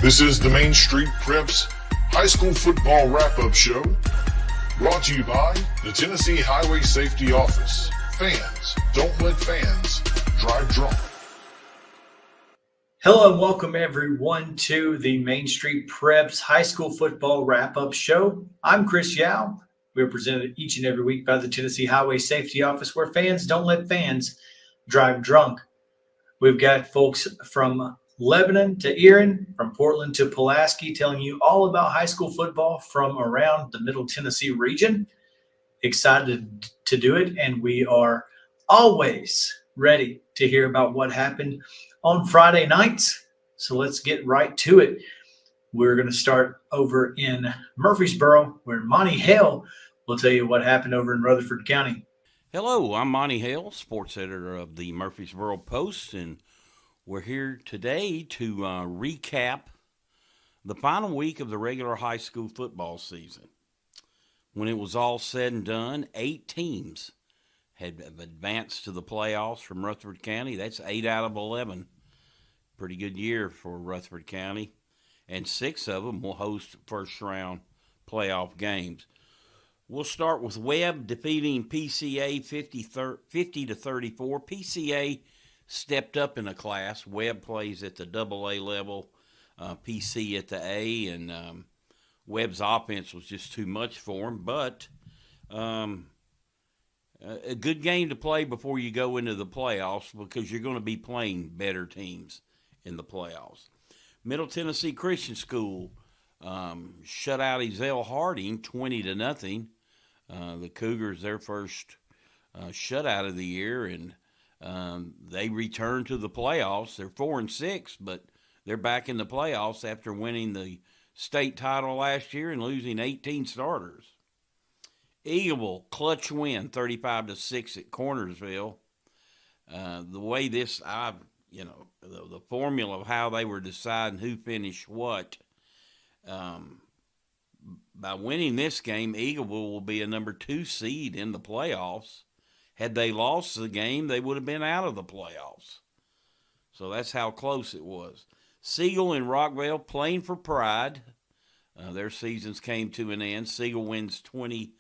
This is the Main Street Preps High School Football Wrap-Up Show, brought to you by the Tennessee Highway Safety Office. Fans, don't let fans drive drunk. Hello and welcome everyone to the Main Street Preps High School Football Wrap-Up Show. I'm Chris Yao. We are presented each and every week by the Tennessee Highway Safety Office, where fans don't let fans drive drunk. We've got folks from Lebanon to Erin, from Portland to Pulaski, telling you all about high school football from around the Middle Tennessee region. Excited to do it, and we are always ready to hear about what happened on Friday nights. So let's get right to it. We're going to start over in Murfreesboro, where Monte Hale will tell you what happened over in Rutherford County. Hello, I'm Monte Hale, sports editor of the Murfreesboro Post, and we're here today to recap the final week of the regular high school football season. When it was all said and done, 8 teams had advanced to the playoffs from Rutherford County. That's 8 out of 11. Pretty good year for Rutherford County. And 6 of them will host first-round playoff games. We'll start with Webb defeating PCA 50-34. PCA stepped up in a class. Webb plays at the AA level, PC at the A, and Webb's offense was just too much for him. But a good game to play before you go into the playoffs, because you're going to be playing better teams in the playoffs. Middle Tennessee Christian School shut out Ezell Harding 20-0. The Cougars, their first shutout of the year, and they return to the playoffs. They're 4-6, but they're back in the playoffs after winning the state title last year and losing 18 starters. Eagleville, clutch win, 35-6 at Cornersville. The way this, the formula of how they were deciding who finished what, by winning this game, Eagleville will be a number 2 seed in the playoffs. Had they lost the game, they would have been out of the playoffs. So that's how close it was. Siegel and Rockville playing for pride. Their seasons came to an end. Siegel wins 27-9.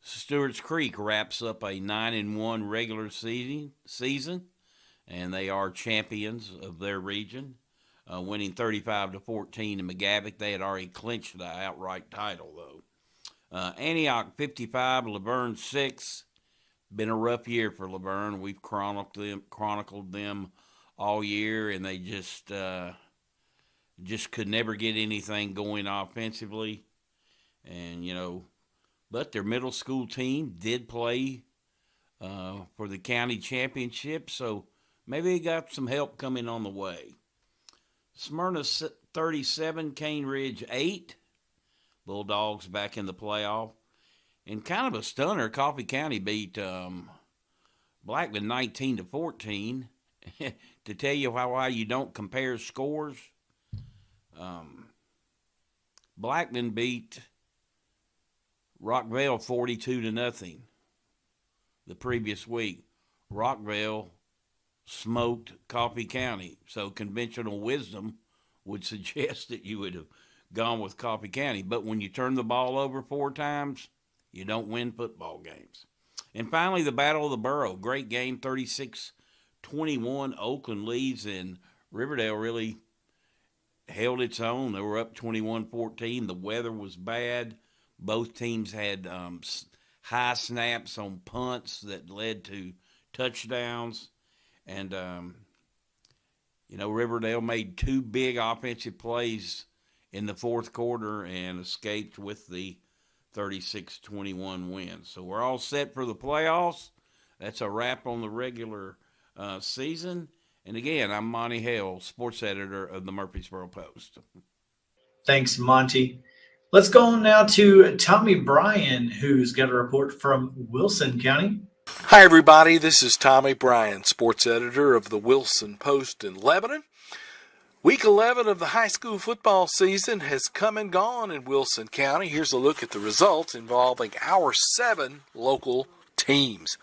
Stewart's Creek wraps up a 9-1 regular season, and they are champions of their region, winning 35-14 in McGavock. They had already clinched the outright title, though. Antioch 55, Laverne 6. Been a rough year for Laverne. We've chronicled them all year, and they just could never get anything going offensively. And, but their middle school team did play for the county championship, so maybe they got some help coming on the way. Smyrna 37, Cane Ridge 8. Bulldogs back in the playoff. And kind of a stunner, Coffee County beat Blackman 19-14. To tell you why you don't compare scores, Blackman beat Rockville 42-0 the previous week. Rockville smoked Coffee County, so conventional wisdom would suggest that you would have gone with Coffee County. But when you turn the ball over 4 times, you don't win football games. And finally, the Battle of the Borough. Great game, 36-21. Oakland leads, and Riverdale really held its own. They were up 21-14. The weather was bad. Both teams had high snaps on punts that led to touchdowns. And, Riverdale made 2 big offensive plays in the fourth quarter and escaped with the 36-21 win. So we're all set for the playoffs. That's a wrap on the regular season. And again, I'm Monte Hale, sports editor of the Murfreesboro Post. Thanks, Monty. Let's go on now to Tommy Bryan, who's got a report from Wilson County. Hi, everybody. This is Tommy Bryan, sports editor of the Wilson Post in Lebanon. Week 11 of the high school football season has come and gone in Wilson County. Here's a look at the results involving our 7 local teams.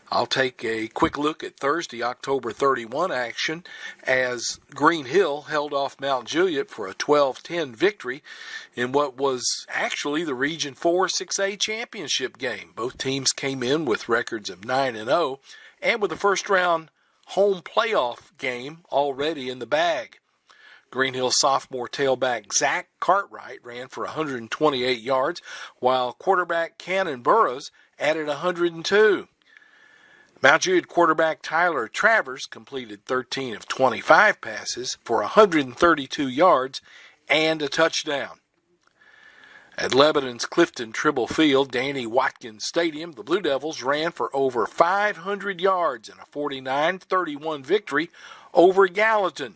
I'll take a quick look at Thursday, October 31 action as Green Hill held off Mount Juliet for a 12-10 victory in what was actually the Region 4 6A championship game. Both teams came in with records of 9-0 and with the first round home playoff game already in the bag. Green Hill sophomore tailback Zach Cartwright ran for 128 yards, while quarterback Cannon Burrows added 102. Mount Juliet quarterback Tyler Travers completed 13 of 25 passes for 132 yards and a touchdown. At Lebanon's Clifton Tribble Field, Danny Watkins Stadium, the Blue Devils ran for over 500 yards in a 49-31 victory over Gallatin.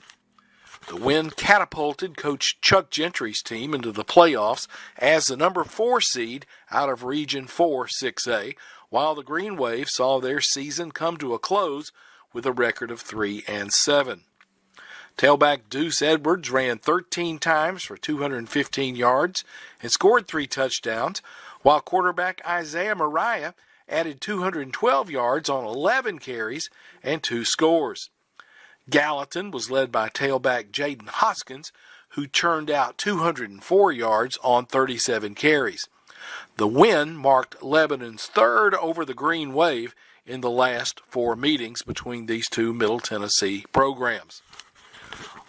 The win catapulted Coach Chuck Gentry's team into the playoffs as the number 4 seed out of Region 4 6A, while the Green Wave saw their season come to a close with a record of 3-7. Tailback Deuce Edwards ran 13 times for 215 yards and scored 3 touchdowns, while quarterback Isaiah Mariah added 212 yards on 11 carries and 2 scores. Gallatin was led by tailback Jaden Hoskins, who churned out 204 yards on 37 carries. The win marked Lebanon's third over the Green Wave in the last 4 meetings between these two Middle Tennessee programs.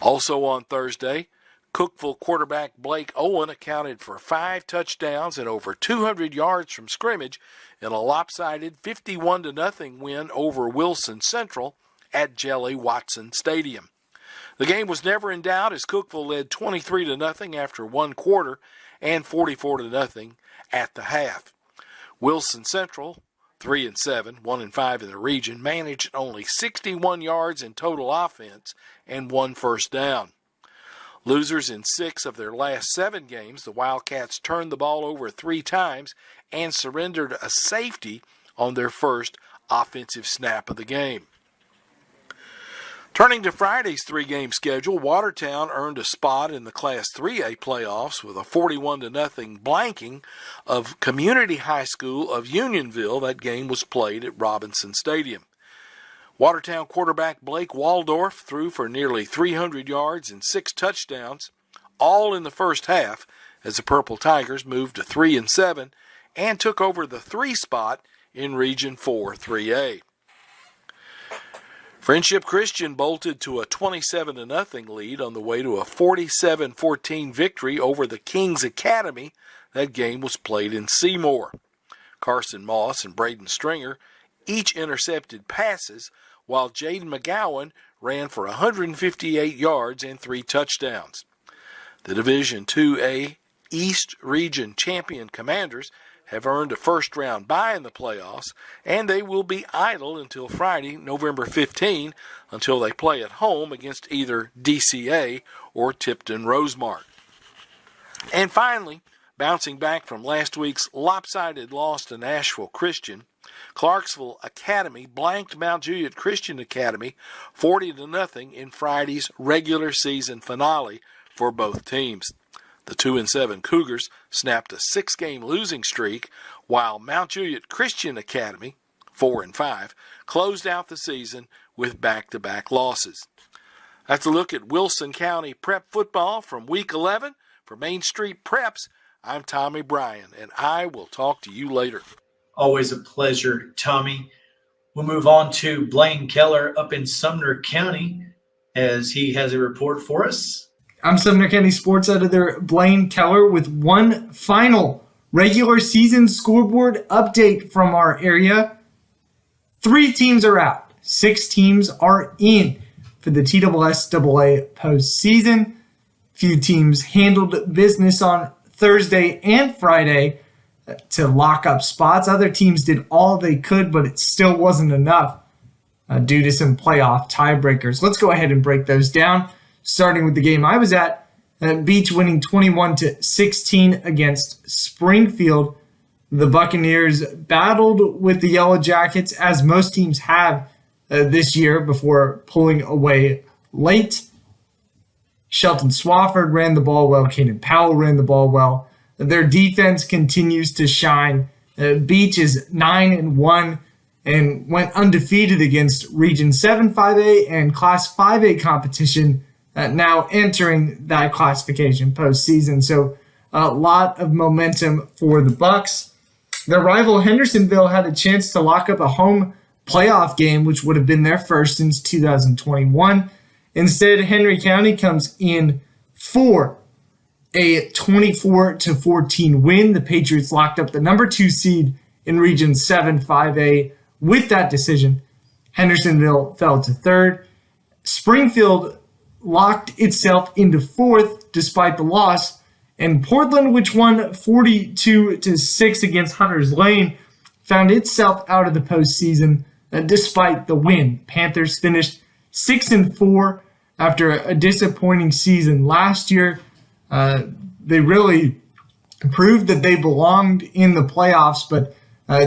Also on Thursday, Cookeville quarterback Blake Owen accounted for 5 touchdowns and over 200 yards from scrimmage in a lopsided 51-0 win over Wilson Central at Jelly Watson Stadium. The game was never in doubt as Cookeville led 23-0 after 1 quarter and 44-0 at the half. Wilson Central, 3-7, 1-5 in the region, managed only 61 yards in total offense and 1 first down. Losers in 6 of their last 7 games, the Wildcats turned the ball over 3 times and surrendered a safety on their first offensive snap of the game. Turning to Friday's 3-game schedule, Watertown earned a spot in the Class 3A playoffs with a 41-0 blanking of Community High School of Unionville. That game was played at Robinson Stadium. Watertown quarterback Blake Waldorf threw for nearly 300 yards and 6 touchdowns, all in the first half, as the Purple Tigers moved to 3-7 and took over the 3 spot in Region 4 3A. Friendship Christian bolted to a 27-0 lead on the way to a 47-14 victory over the Kings Academy. That game was played in Seymour. Carson Moss and Braden Stringer each intercepted passes, while Jaden McGowan ran for 158 yards and 3 touchdowns. The Division IIA East Region champion Commanders have earned a first-round bye in the playoffs, and they will be idle until Friday, November 15, until they play at home against either DCA or Tipton Rosemark. And finally, bouncing back from last week's lopsided loss to Nashville Christian, Clarksville Academy blanked Mount Juliet Christian Academy 40-0 in Friday's regular season finale for both teams. The 2-7 Cougars snapped a 6-game losing streak, while Mount Juliet Christian Academy, 4-5, closed out the season with back-to-back losses. That's a look at Wilson County Prep football from Week 11. For Main Street Preps, I'm Tommy Bryan, and I will talk to you later. Always a pleasure, Tommy. We'll move on to Blaine Kellar up in Sumner County as he has a report for us. I'm Sumner County Sports Editor Blaine Kellar with one final regular season scoreboard update from our area. 3 teams are out. 6 teams are in for the TSSAA postseason. Few teams handled business on Thursday and Friday to lock up spots. Other teams did all they could, but it still wasn't enough due to some playoff tiebreakers. Let's go ahead and break those down. Starting with the game I was at, Beach winning 21-16 against Springfield. The Buccaneers battled with the Yellow Jackets, as most teams have this year, before pulling away late. Shelton Swafford ran the ball well. Caden Powell ran the ball well. Their defense continues to shine. Beach is 9-1 and went undefeated against Region 7 5A and Class 5A competition, now entering that classification postseason. So a lot of momentum for the Bucks. Their rival Hendersonville had a chance to lock up a home playoff game, which would have been their first since 2021. Instead, Henry County comes in for a 24-14 win. The Patriots locked up the number 2 seed in Region 7 5A with that decision. Hendersonville fell to 3rd. Springfield locked itself into 4th despite the loss. And Portland, which won 42-6 against Hunter's Lane, found itself out of the postseason despite the win. Panthers finished 6-4 after a disappointing season last year. They really proved that they belonged in the playoffs, but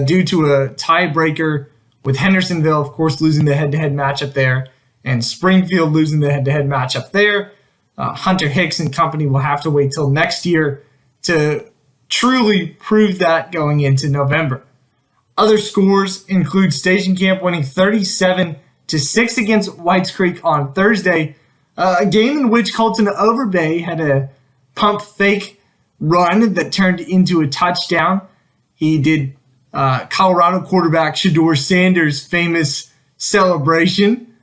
due to a tiebreaker with Hendersonville, of course, losing the head-to-head matchup there, and Springfield losing the head-to-head matchup there, Hunter Hicks and company will have to wait till next year to truly prove that going into November. Other scores include Station Camp winning 37-6 against Whites Creek on Thursday, a game in which Colton Overbay had a pump fake run that turned into a touchdown. He did Colorado quarterback Shador Sanders' famous celebration,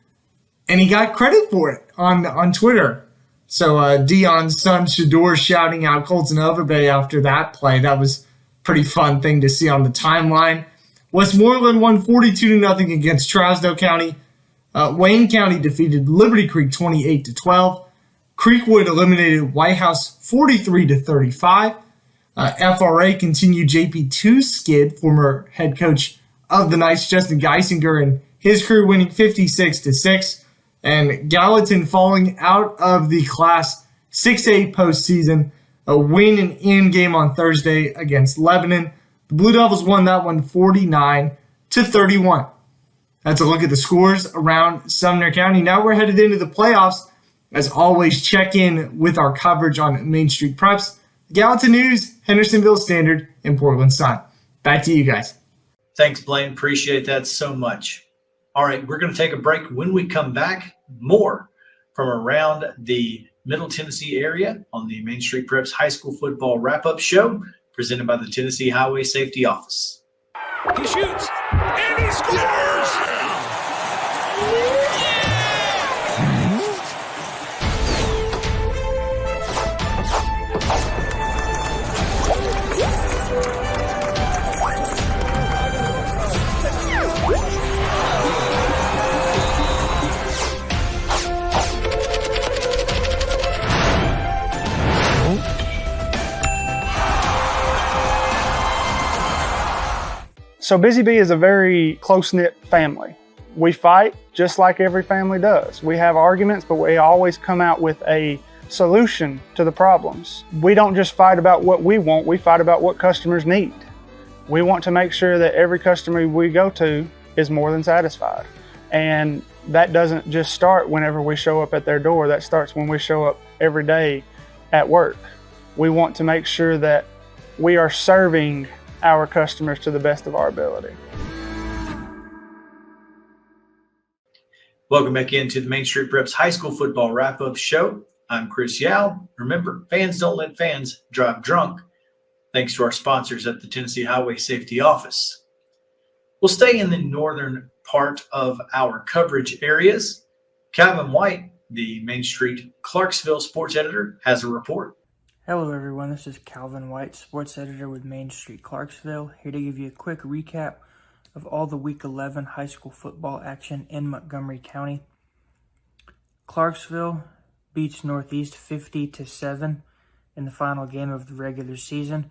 and he got credit for it on Twitter. So Dion's son Shador shouting out Colton Overbay after that play. That was a pretty fun thing to see on the timeline. Westmoreland won 42-0 against Trousdale County. Wayne County defeated Liberty Creek 28-12. Creekwood eliminated White House 43-35. FRA continued JP2's skid, former head coach of the Knights, Justin Geisinger, and his crew winning 56-6. And Gallatin falling out of the Class 6A postseason, a win and in game on Thursday against Lebanon. The Blue Devils won that one 49-31. That's a look at the scores around Sumner County. Now we're headed into the playoffs. As always, check in with our coverage on Main Street Preps, Gallatin News, Hendersonville Standard, and Portland Sun. Back to you guys. Thanks, Blaine. Appreciate that so much. All right, we're going to take a break. When we come back, more from around the Middle Tennessee area on the Main Street Preps High School Football Wrap-Up Show presented by the Tennessee Highway Safety Office. He shoots, and he scores! So Busy Bee is a very close-knit family. We fight just like every family does. We have arguments, but we always come out with a solution to the problems. We don't just fight about what we want, we fight about what customers need. We want to make sure that every customer we go to is more than satisfied. And that doesn't just start whenever we show up at their door, that starts when we show up every day at work. We want to make sure that we are serving our customers to the best of our ability. Welcome back into the Main Street Preps High School Football Wrap-Up Show. I'm Chris Yao. Remember, fans don't let fans drive drunk. Thanks to our sponsors at the Tennessee Highway Safety Office. We'll stay in the northern part of our coverage areas. Calvin White, the Main Street Clarksville sports editor, has a report. Hello everyone, this is Calvin White, sports editor with Main Street Clarksville, here to give you a quick recap of all the Week 11 high school football action in Montgomery County. Clarksville beats Northeast 50-7 in the final game of the regular season.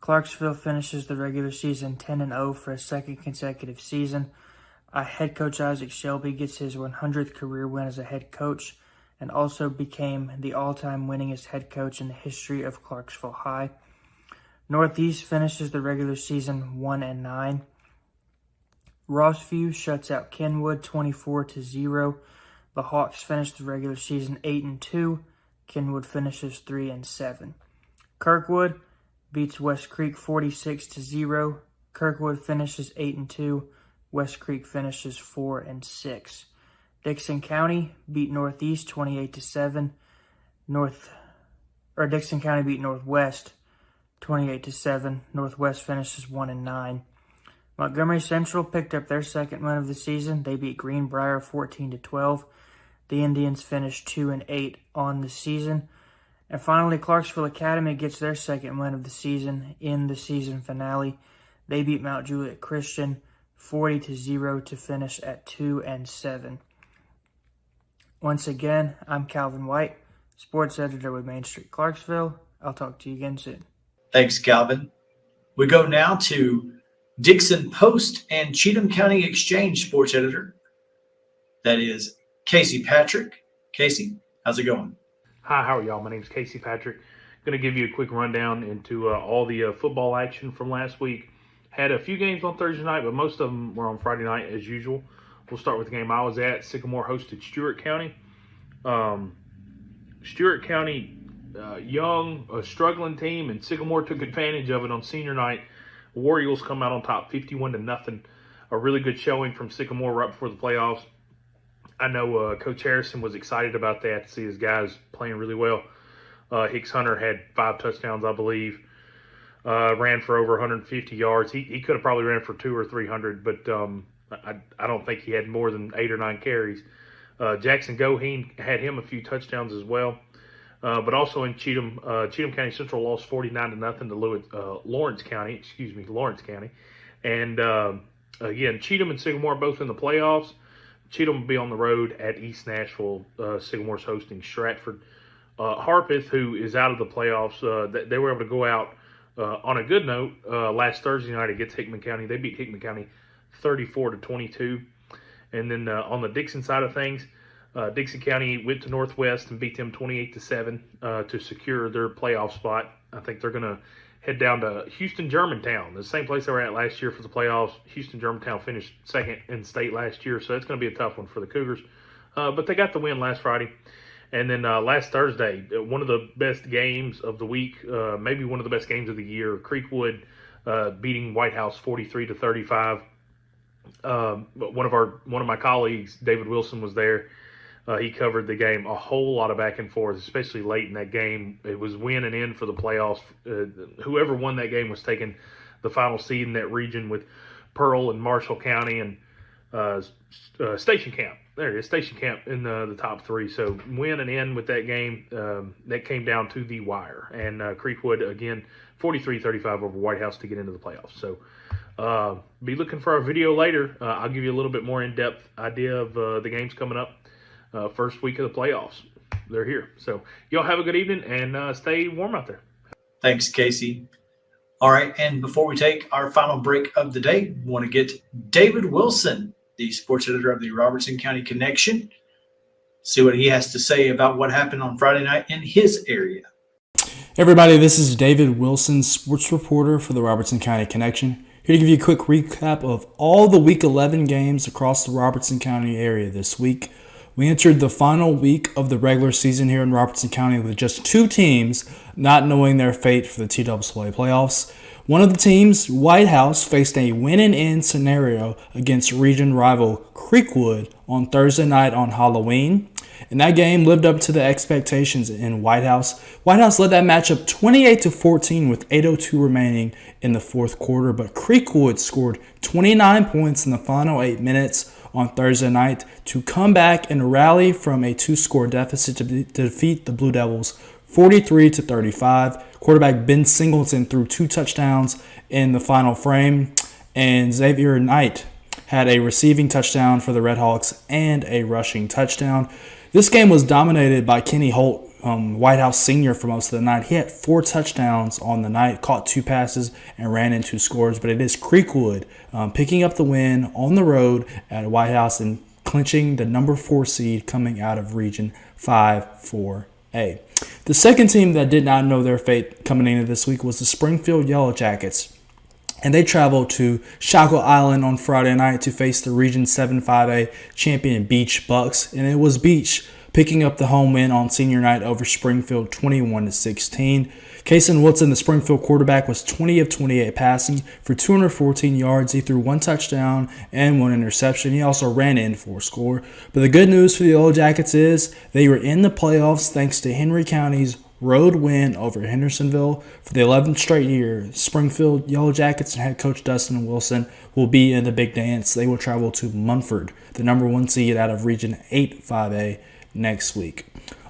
Clarksville finishes the regular season 10-0 for a second consecutive season. Head coach Isaac Shelby gets his 100th career win as a head coach, and also became the all-time winningest head coach in the history of Clarksville High. Northeast finishes the regular season 1-9. Rossview shuts out Kenwood 24-0. The Hawks finish the regular season 8-2. Kenwood finishes 3-7. Kirkwood beats West Creek 46-0. Kirkwood finishes 8-2. West Creek finishes 4-6. Dixon County beat Northeast 28-7. Dixon County beat Northwest 28-7. Northwest finishes 1-9. Montgomery Central picked up their second win of the season. They beat Greenbrier 14-12. The Indians finished 2-8 on the season. And finally, Clarksville Academy gets their second win of the season in the season finale. They beat Mount Juliet Christian 40-0 to finish at 2-7. Once again, I'm Calvin White, sports editor with Main Street Clarksville. I'll talk to you again soon. Thanks, Calvin. We go now to Dixon Post and Cheatham County Exchange sports editor. That is Casey Patrick. Casey, how's it going? Hi, how are y'all? My name's Casey Patrick. Going to give you a quick rundown into all the football action from last week. Had a few games on Thursday night, but most of them were on Friday night as usual. We'll start with the game I was at. Sycamore hosted Stewart County. Stewart County, young, a struggling team, and Sycamore took advantage of it on senior night. War Eagles come out on top 51-0. A really good showing from Sycamore right before the playoffs. I know Coach Harrison was excited about that, to see his guys playing really well. Hicks Hunter had 5 touchdowns, I believe. Ran for over 150 yards. He could have probably ran for 200 or 300, but I don't think he had more than 8 or 9 carries. Jackson Goheen had him a few touchdowns as well. But also in Cheatham County Central lost 49-0 to Lawrence County. And again, Cheatham and Sycamore both in the playoffs. Cheatham will be on the road at East Nashville. Sycamore's hosting Stratford. Harpeth, who is out of the playoffs, they were able to go out on a good note last Thursday night against Hickman County. They beat Hickman County 34-22. And then on the Dixon side of things, Dixon County went to Northwest and beat them 28-7 to secure their playoff spot. I think they're going to head down to Houston Germantown, the same place they were at last year for the playoffs. Houston Germantown finished second in state last year, so it's going to be a tough one for the Cougars. But they got the win last Friday. And then last Thursday, one of the best games of the week, maybe one of the best games of the year, Creekwood beating White House 43-35. One of my colleagues, David Wilson, was there. He covered the game. A whole lot of back and forth, especially late in that game. It was win and in for the playoffs. Whoever won that game was taking the final seed in that region with Pearl and Marshall County and Station Camp. There it is, Station Camp in the top 3. So win and in with that game. That came down to the wire. And Creekwood, again, 43-35 over White House to get into the playoffs. So be looking for our video later. I'll give you a little bit more in-depth idea of the games coming up. First week of the playoffs. They're here. So y'all have a good evening and stay warm out there. Thanks, Casey. All right, and before we take our final break of the day, we want to get David Wilson, the sports editor of the Robertson County Connection, see what he has to say about what happened on Friday night in his area. Hey everybody, this is David Wilson, sports reporter for the Robertson County Connection. Here to give you a quick recap of all the Week 11 games across the Robertson County area this week. We entered the final week of the regular season here in Robertson County with just 2 teams not knowing their fate for the TWA playoffs. One of the teams, White House, faced a win-and-in scenario against region rival Creekwood on Thursday night on Halloween. And that game lived up to the expectations in White House. White House led that matchup 28-14 with 8:02 remaining in the fourth quarter, but Creekwood scored 29 points in the final 8 minutes on Thursday night to come back and rally from a 2-score deficit to defeat the Blue Devils 43-35. Quarterback Ben Singleton threw 2 touchdowns in the final frame, and Xavier Knight had a receiving touchdown for the Red Hawks and a rushing touchdown. This game was dominated by Kenny Holt, White House senior, for most of the night. He had 4 touchdowns on the night, caught 2 passes, and ran in 2 scores. But it is Creekwood picking up the win on the road at White House and clinching the number 4 seed coming out of Region 5-4A. The second team that did not know their fate coming into this week was the Springfield Yellow Jackets. And they traveled to Shackle Island on Friday night to face the Region 7-5A champion Beach Bucks. And it was Beach picking up the home win on senior night over Springfield 21-16. Kason Woodson, the Springfield quarterback, was 20 of 28 passing for 214 yards. He threw 1 touchdown and 1 interception. He also ran in for a score. But the good news for the Yellow Jackets is they were in the playoffs thanks to Henry County's road win over Hendersonville. For the 11th straight year, Springfield Yellow Jackets and head coach Dustin Wilson will be in the big dance. They will travel to Munford, the number 1 seed out of Region 8 5A, next week.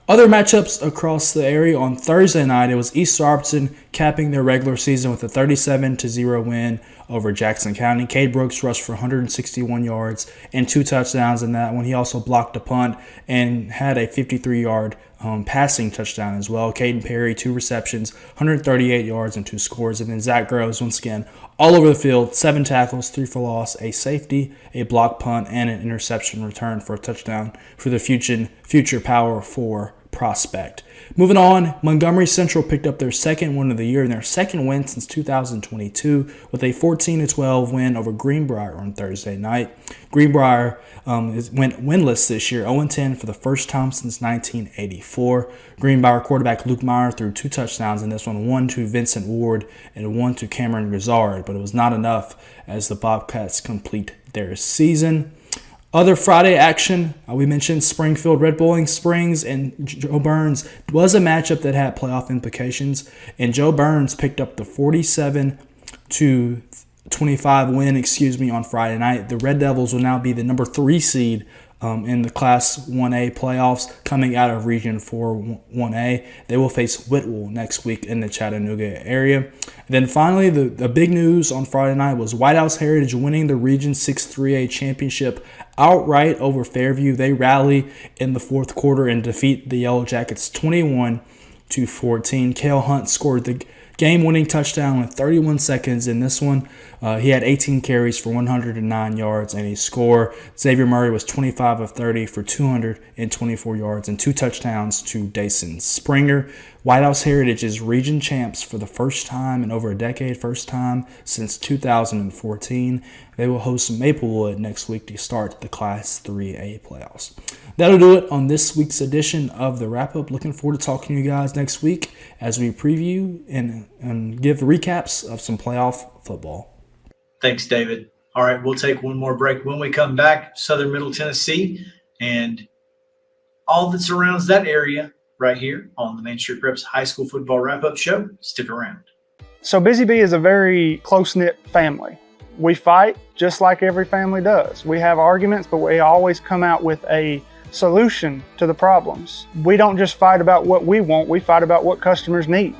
Other matchups across the area on Thursday night, it was East Robertson capping their regular season with a 37-0 win over Jackson County. Cade Brooks rushed for 161 yards and 2 touchdowns in that one. He also blocked a punt and had a 53-yard passing touchdown as well. Caden Perry, 2 receptions, 138 yards and 2 scores. And then Zach Groves, once again, all over the field, 7 tackles, 3 for loss, a safety, a block punt, and an interception return for a touchdown for the future Power 4 prospect. Moving on, Montgomery Central picked up their second win of the year and their second win since 2022 with a 14-12 win over Greenbrier on Thursday night. Greenbrier went winless this year, 0-10 for the first time since 1984. Greenbrier quarterback Luke Meyer threw 2 touchdowns in this one to Vincent Ward and 1 to Cameron Grizzard, but it was not enough as the Bobcats complete their season. Other Friday action, we mentioned Springfield Red Bowling Springs and Joe Burns was a matchup that had playoff implications, and Joe Burns picked up the 47-25 win, on Friday night. The Red Devils will now be the number 3 seed in the Class 1A playoffs coming out of Region 4 1A. They will face Whitwell next week in the Chattanooga area. And then finally, the big news on Friday night was White House Heritage winning the Region 6 3A championship outright over Fairview. They rally in the fourth quarter and defeat the Yellow Jackets 21-14. Cale Hunt scored the game-winning touchdown with 31 seconds in this one. He had 18 carries for 109 yards and a score. Xavier Murray was 25 of 30 for 224 yards and 2 touchdowns to Dason Springer. White House Heritage is region champs for the first time in over a decade, first time since 2014. They will host Maplewood next week to start the Class 3A playoffs. That'll do it on this week's edition of the Wrap-Up. Looking forward to talking to you guys next week as we preview and give recaps of some playoff football. Thanks, David. All right, we'll take one more break. When we come back, Southern Middle Tennessee and all that surrounds that area right here on the Main Street Preps High School Football Wrap-Up Show. Stick around. So Busy Bee is a very close-knit family. We fight just like every family does. We have arguments, but we always come out with a solution to the problems. We don't just fight about what we want, we fight about what customers need.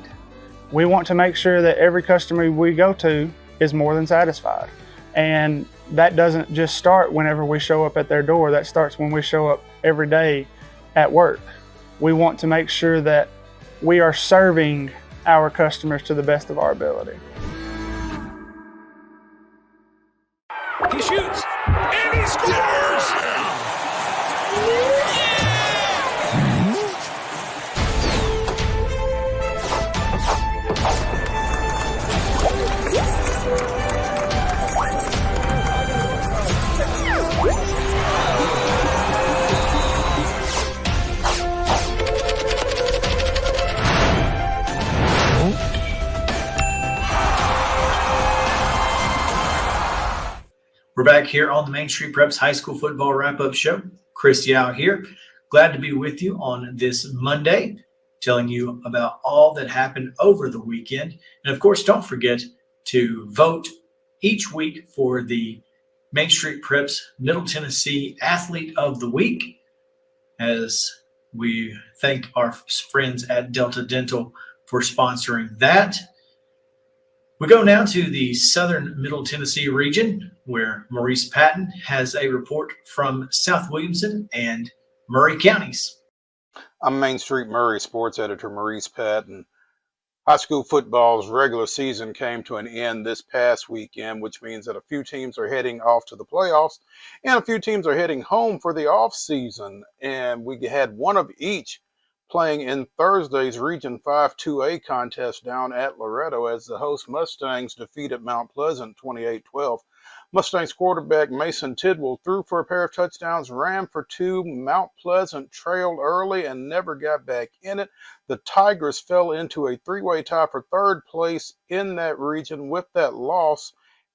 We want to make sure that every customer we go to is more than satisfied. And that doesn't just start whenever we show up at their door, that starts when we show up every day at work. We want to make sure that we are serving our customers to the best of our ability. He shoots, and he scores! We're back here on the Main Street Preps High School Football Wrap-Up Show. Chris Yao here. Glad to be with you on this Monday, telling you about all that happened over the weekend. And of course, don't forget to vote each week for the Main Street Preps Middle Tennessee Athlete of the Week, as we thank our friends at Delta Dental for sponsoring that. We go now to the Southern Middle Tennessee region, where Maurice Patton has a report from South Williamson and Murray counties. I'm Main Street Murray sports editor Maurice Patton. High school football's regular season came to an end this past weekend, which means that a few teams are heading off to the playoffs and a few teams are heading home for the off season. And we had one of each playing in Thursday's Region 5 2A contest down at Loretto as the host Mustangs defeated Mount Pleasant 28-12. Mustangs quarterback Mason Tidwell threw for a pair of touchdowns, ran for two. Mount Pleasant trailed early and never got back in it. The Tigers fell into a three-way tie for third place in that region with that loss.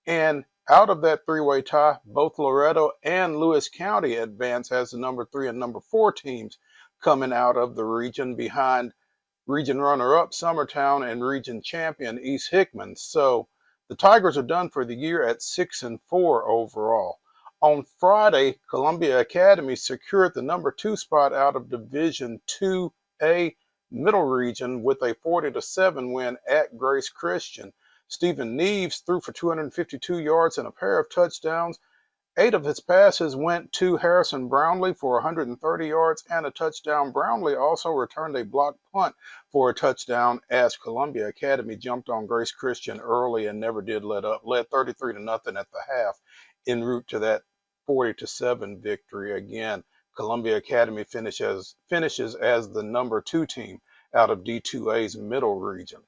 And out of that three-way tie, both Loretto and Lewis County advance as the number 3 and number 4 teams coming out of the region behind region runner-up Summertown and region champion East Hickman. So the Tigers are done for the year at 6-4 overall. On Friday, Columbia Academy secured the number 2 spot out of Division 2A Middle Region with a 40-7 win at Grace Christian. Stephen Neves threw for 252 yards and a pair of touchdowns. 8 of his passes went to Harrison Brownlee for 130 yards and a touchdown. Brownlee also returned a blocked punt for a touchdown as Columbia Academy jumped on Grace Christian early and never did let up. Led 33-0 at the half en route to that 40-7 victory. Again, Columbia Academy finishes as the number 2 team out of D2A's middle region.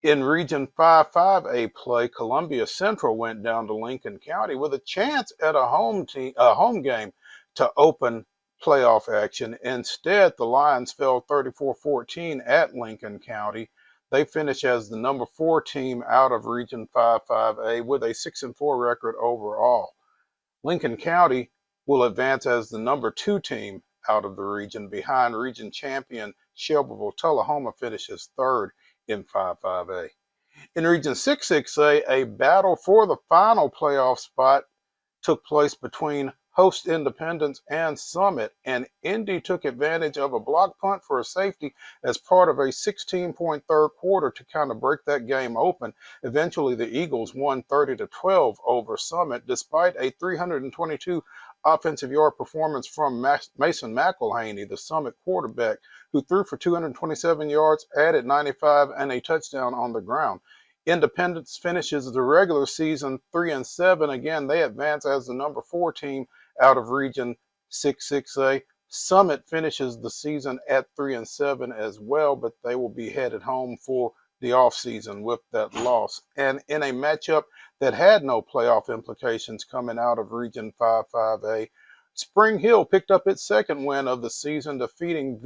In Region 5-5A play, Columbia Central went down to Lincoln County with a chance at a home game to open playoff action. Instead, the Lions fell 34-14 at Lincoln County. They finish as the number 4 team out of Region 5-5A with a 6-4 record overall. Lincoln County will advance as the number 2 team out of the region behind region champion Shelbyville-Tullahoma finishes 3rd in 5-5A. In Region 6-6A, a battle for the final playoff spot took place between host Independence and Summit, and Indy took advantage of a block punt for a safety as part of a 16-point third quarter to kind of break that game open. Eventually, the Eagles won 30-12 over Summit, despite a 322 offensive yard performance from Mason McElhaney, the Summit quarterback, who threw for 227 yards, added 95, and a touchdown on the ground. Independence finishes the regular season 3-7. Again, they advance as the number 4 team out of Region 6-6A. Summit finishes the season at 3-7 as well, but they will be headed home for the offseason with that loss. And in a matchup that had no playoff implications coming out of Region 5-5A, Spring Hill picked up its second win of the season, defeating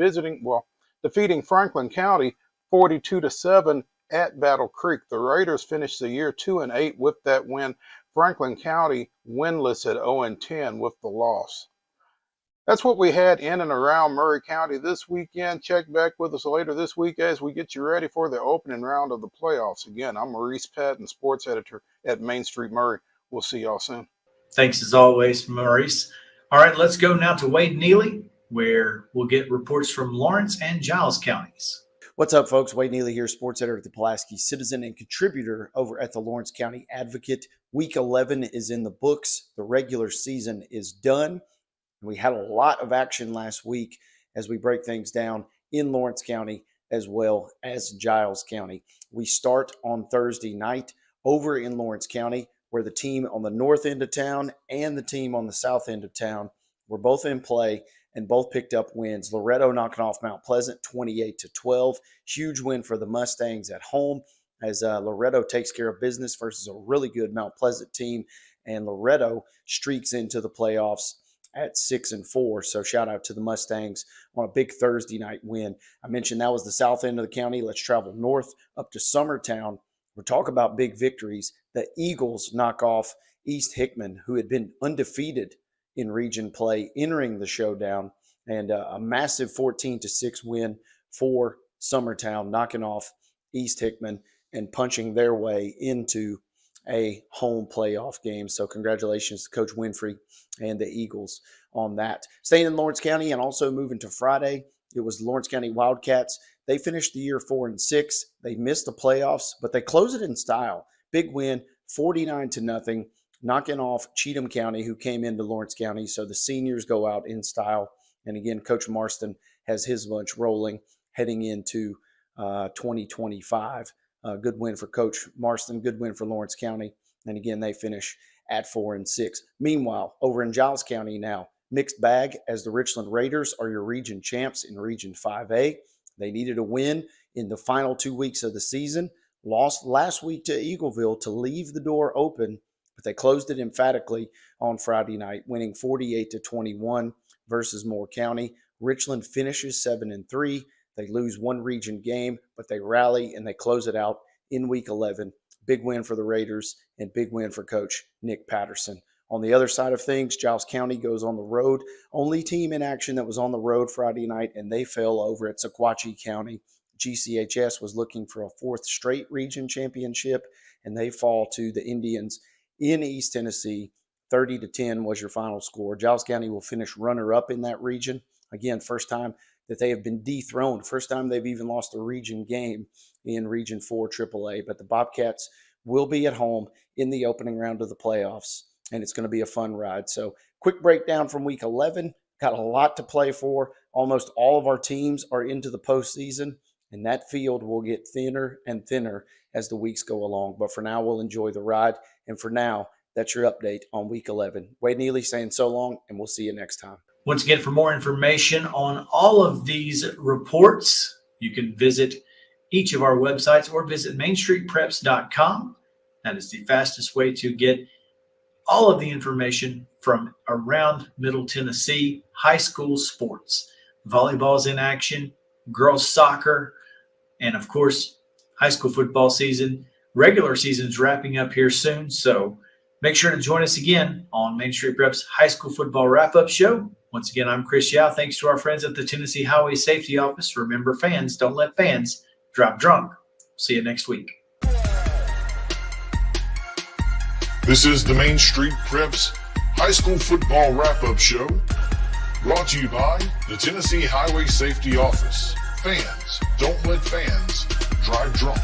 Franklin County 42-7 at Battle Creek. The Raiders finished the year 2-8 with that win. Franklin County winless at 0-10 with the loss. That's what we had in and around Maury County this weekend. Check back with us later this week as we get you ready for the opening round of the playoffs. Again, I'm Maurice Patton, sports editor at Main Street Maury. We'll see y'all soon. Thanks as always, Maurice. All right, let's go now to Wade Neely, where we'll get reports from Lawrence and Giles counties. What's up, folks? Wade Neely here, sports editor at the Pulaski Citizen and contributor over at the Lawrence County Advocate. Week 11 is in the books. The regular season is done. We had a lot of action last week as we break things down in Lawrence County as well as Giles County. We start on Thursday night over in Lawrence County, where the team on the north end of town and the team on the south end of town were both in play and both picked up wins. Loretto knocking off Mount Pleasant 28-12. Huge win for the Mustangs at home as Loretto takes care of business versus a really good Mount Pleasant team, and Loretto streaks into the playoffs at 6-4. So shout out to the Mustangs on a big Thursday night win. I mentioned that was the south end of the county. Let's travel north up to Summertown. We'll talk about big victories. The Eagles knock off East Hickman, who had been undefeated in region play, entering the showdown, and a massive 14-6 win for Summertown, knocking off East Hickman and punching their way into a home playoff game. So congratulations to Coach Winfrey and the Eagles on that. Staying in Lawrence County and also moving to Friday, it was Lawrence County Wildcats. They finished the year 4-6. They missed the playoffs, but they close it in style. Big win, 49-0, knocking off Cheatham County, who came into Lawrence County. So the seniors go out in style. And again, Coach Marston has his bunch rolling heading into 2025. Good win for Coach Marston, good win for Lawrence County. And again, they finish at 4-6. Meanwhile, over in Giles County now, mixed bag as the Richland Raiders are your region champs in Region 5A. They needed a win in the final 2 weeks of the season. Lost last week to Eagleville to leave the door open but they closed it emphatically on Friday night, winning 48-21 versus Moore County. Richland finishes 7-3. They lose one region game, but they rally and they close it out in Week 11. Big win for the Raiders and big win for Coach Nick Patterson. On the other side of things, Giles County goes on the road. Only team in action that was on the road Friday night, and they fell over at Sequatchie County. GCHS was looking for a fourth straight region championship, and they fall to the Indians in East Tennessee. 30-10 was your final score. Giles County will finish runner-up in that region. Again, first time that they have been dethroned. First time they've even lost a region game in Region 4 AAA. But the Bobcats will be at home in the opening round of the playoffs, and it's going to be a fun ride. So quick breakdown from Week 11. Got a lot to play for. Almost all of our teams are into the postseason, and that field will get thinner and thinner as the weeks go along. But for now, we'll enjoy the ride. And for now, that's your update on Week 11. Wade Neely saying so long, and we'll see you next time. Once again, for more information on all of these reports, you can visit each of our websites or visit mainstreetpreps.com. That is the fastest way to get all of the information from around Middle Tennessee high school sports. Volleyball's in action, girls soccer, and of course, high school football season. Regular season's wrapping up here soon, so make sure to join us again on Main Street Preps High School Football Wrap-Up Show. Once again, I'm Chris Yao. Thanks to our friends at the Tennessee Highway Safety Office. Remember, fans, don't let fans drive drunk. See you next week. This is the Main Street Preps High School Football Wrap-Up Show, brought to you by the Tennessee Highway Safety Office. Fans, don't let fans drive drunk.